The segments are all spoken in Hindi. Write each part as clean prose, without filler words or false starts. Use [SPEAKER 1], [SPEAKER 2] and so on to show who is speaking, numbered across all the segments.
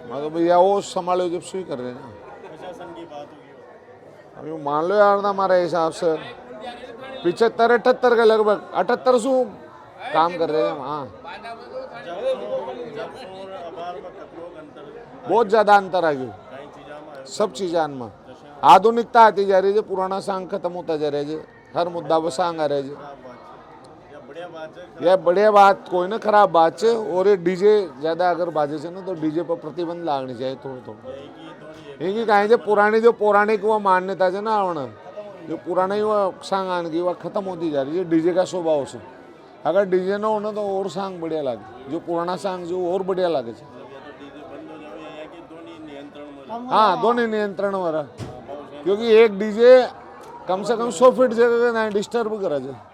[SPEAKER 1] मगर भैया वो संभालो जब सुई कर रहे हैं ना।
[SPEAKER 2] प्रशासन की बात होगी
[SPEAKER 1] अभी मान लो यार ना हमारे हिसाब से 75-78 के लगभग 78 सौ काम कर रहे हैं वहाँ। बहुत ज्यादा अंतर आ गयो सब चीज़ां में। आधुनिकता आती जा रही है, पुराना सांग खत्म होता जा रहा है, हर मुद्दा पर सांग आ रहे है। यह बढ़िया बात कोई ना खराब बात है। और ये डीजे ज्यादा अगर बाजे से ना तो डीजे पर प्रतिबंध लागनी चाहिए थोड़ा थोड़ा। यही कहें जो पुरानी जो पौराणिक वो मान्यता है ना आवण जो पुरानी वो सांग आने की वह खत्म होती जा रही है डीजे का स्वभाव से। अगर डीजे ना हो ना तो और सांग बढ़िया लगे, जो पुराना सांग जो और बढ़िया लगे। हाँ दोनों नियंत्रण वाला, क्योंकि एक डीजे कम से कम 100 फीट जगह ना डिस्टर्ब करे जाए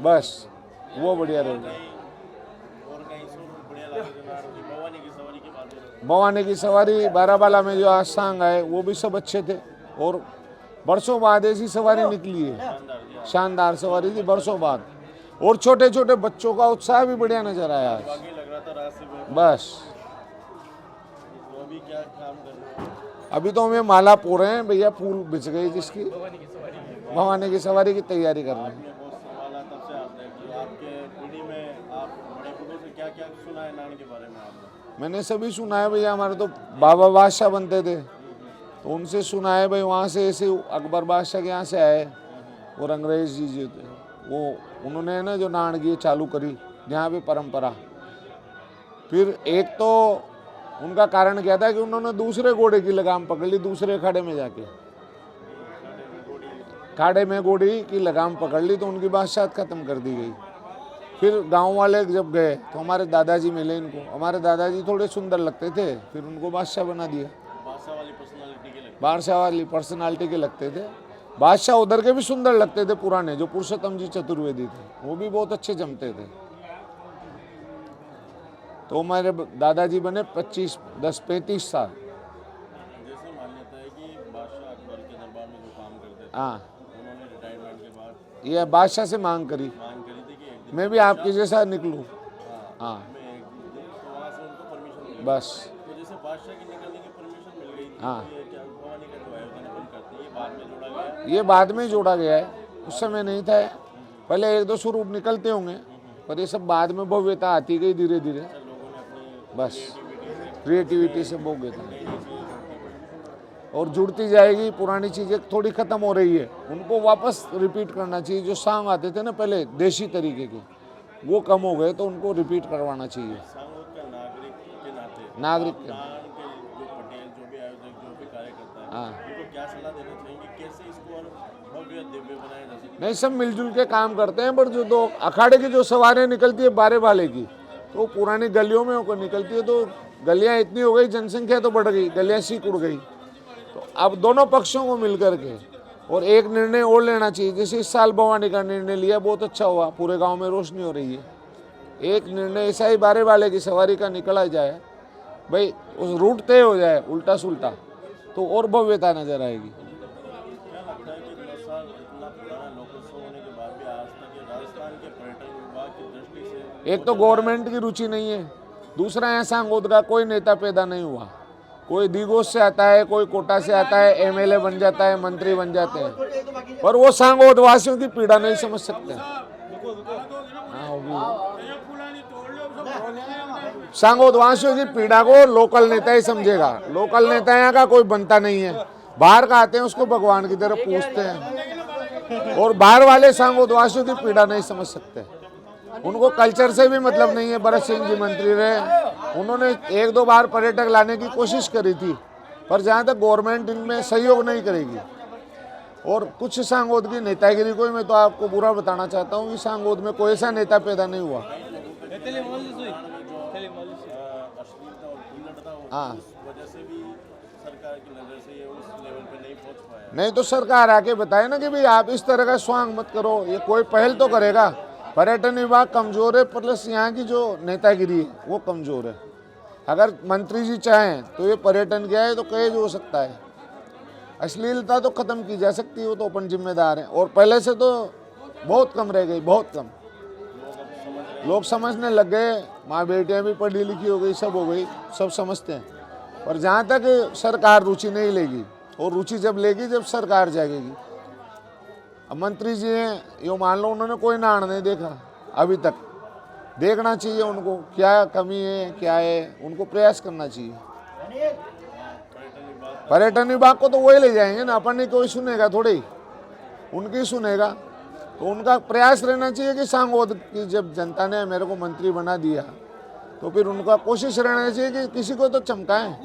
[SPEAKER 1] बस वो बढ़िया रहेगा। भवानी की सवारी बाराबाला में जो आज सांग आए वो भी सब अच्छे थे और बरसों बाद ऐसी सवारी निकली है, शानदार सवारी थी बरसों बाद। और छोटे छोटे बच्चों का उत्साह भी बढ़िया नजर आया आज। बस अभी तो हमें माला पो रहे हैं भैया, फूल बिछ गई जिसकी भवानी की सवारी की तैयारी कर रहे हैं। मैंने सभी सुना है भैया, हमारे तो बाबा बादशाह बनते थे तो उनसे सुना है भाई, वहाँ से ऐसे अकबर बादशाह के यहाँ से आए और अंग्रेज जी जो थे वो उन्होंने ना जो नाणगी चालू करी यहाँ पे परंपरा। फिर एक तो उनका कारण क्या था कि उन्होंने दूसरे घोड़े की लगाम पकड़ ली, दूसरे खाड़े में जाके खाड़े में घोड़ी की लगाम पकड़ ली तो उनकी बादशाह खत्म कर दी गई। फिर गांव वाले जब गए तो हमारे दादाजी मिले इनको, हमारे दादाजी थोड़े सुंदर लगते थे, फिर उनको बादशाह बना दिया। बादशाह वाली पर्सनालिटी के लगते थे। बादशाह उधर के भी सुंदर लगते थे पुराने, जो पुरुषोत्तम जी चतुर्वेदी थे वो भी बहुत अच्छे जमते थे। तो हमारे दादाजी बने 35 साल।
[SPEAKER 2] जैसे मान्यता है कि बादशाह अकबर के दरबार में जो काम करते थे
[SPEAKER 1] हाँ
[SPEAKER 2] उन्होंने रिटायरमेंट के बाद
[SPEAKER 1] ये बादशाह से मांग करी
[SPEAKER 2] थी कि एक दिन
[SPEAKER 1] मैं भी आपके जैसा निकलूं। हाँ
[SPEAKER 2] में एक दिन तो वहाँ से उनको परमिशन मिली।
[SPEAKER 1] बस
[SPEAKER 2] तो जैसे बादशाह की निकलने की परमिशन मिल गई थी
[SPEAKER 1] हाँ
[SPEAKER 2] तो ये क्या भवानी का जो आयोजन अपन करते हैं ये बाद में जोड़ा गया?
[SPEAKER 1] ये बाद में जोड़ा गया है, उस समय नहीं था। पहले 1-2 स्वरूप निकलते होंगे पर ये सब बाद में भव्यता आती गई धीरे धीरे।
[SPEAKER 2] लोगों ने अपनी
[SPEAKER 1] बस क्रिएटिविटी से वो गए थे और जुड़ती जाएगी। पुरानी चीज़ें थोड़ी ख़त्म हो रही है, उनको वापस रिपीट करना चाहिए। जो सांग आते थे ना पहले देसी तरीके के वो कम हो गए तो उनको रिपीट करवाना चाहिए।
[SPEAKER 2] सांगोद का नागरिक के नाते
[SPEAKER 1] नागरिक के
[SPEAKER 2] दान के जो पटेल जो भी आयोजक जो भी कार्यकर्ता है
[SPEAKER 1] हाँ
[SPEAKER 2] उनको क्या सलाह देना चाहिए कैसे इसको और भव्य दिव्य बनाया जा सकता
[SPEAKER 1] नहीं, सब मिलजुल के काम करते हैं। पर जो दो अखाड़े की जो सवारियाँ निकलती है बारे वाले की तो पुरानी गलियों में होकर निकलती है, तो गलियाँ इतनी हो गई, जनसंख्या तो बढ़ गई, गलियाँ सीक उड़ गई। तो अब दोनों पक्षों को मिलकर के और एक निर्णय और लेना चाहिए। जैसे इस साल भवानी का निर्णय लिया बहुत अच्छा हुआ, पूरे गांव में रोशनी हो रही है। एक निर्णय ऐसा ही बारे वाले की सवारी का निकला जाए भाई, उस रूट तय हो जाए उल्टा सुल्टा तो और भव्यता नजर आएगी।
[SPEAKER 2] क्या लगता है कि 10 साल इतना पुराना लोकोत्सव होने के बाद भी आज तक ये राजस्थान के पर्यटन विभाग की दृष्टि से
[SPEAKER 1] एक तो गवर्नमेंट की रुचि नहीं है, दूसरा यहाँ सांगोद का कोई नेता पैदा नहीं हुआ। कोई दीगोज से आता है, कोई कोटा से आता है, एमएलए बन जाता है, मंत्री बन जाते हैं, पर वो सांगोद वासियों की पीड़ा नहीं समझ सकते। सांगोद वासियों की पीड़ा को लोकल नेता ही समझेगा। लोकल नेता यहाँ का कोई बनता नहीं है, बाहर का आते हैं उसको भगवान की तरफ पूछते हैं और बाहर वाले सांगोद वासियों की पीड़ा नहीं समझ सकते। उनको कल्चर से भी मतलब नहीं है। भरत सिंह जी मंत्री रहे, उन्होंने 1-2 बार पर्यटक लाने की कोशिश करी थी, पर जहाँ तक गवर्नमेंट इनमें सहयोग नहीं करेगी। और कुछ सांगोद की नेतागिरी को मैं तो आपको बुरा बताना चाहता हूँ कि सांगोद में कोई ऐसा नेता पैदा नहीं हुआ। हाँ
[SPEAKER 2] वजह से भी सरकार की नजर से ये उस लेवल पे नहीं पहुंच पाया।
[SPEAKER 1] नहीं तो सरकार आके बताए ना कि भाई आप इस तरह का स्वांग मत करो, ये कोई पहल तो करेगा। पर्यटन विभाग कमजोर है, प्लस यहाँ की जो नेतागिरी है वो कमजोर है। अगर मंत्री जी चाहें तो ये पर्यटन क्या है तो कैद हो सकता है। अश्लीलता तो खत्म की जा सकती है, वो तो अपन जिम्मेदार हैं। और पहले से तो बहुत कम रह गई, बहुत कम।
[SPEAKER 2] लोग अब समझ रहे
[SPEAKER 1] लोग समझने लग गए, माँ बेटियां भी पढ़ी लिखी हो गई, सब हो गई, सब समझते हैं। पर जहाँ तक सरकार रुचि नहीं लेगी, और रुचि जब लेगी जब सरकार जागेगी। अब मंत्री जी हैं, यो मान लो उन्होंने कोई नाण नहीं देखा अभी तक, देखना चाहिए उनको, क्या कमी है क्या है, उनको प्रयास करना चाहिए। पर्यटन विभाग को तो वही ले जाएंगे ना, अपन नहीं, कोई सुनेगा थोड़ी, उनकी सुनेगा। तो उनका प्रयास रहना चाहिए कि सांगोद की जब जनता ने मेरे को मंत्री बना दिया, तो फिर उनका कोशिश रहना चाहिए कि किसी को तो चमकाएं।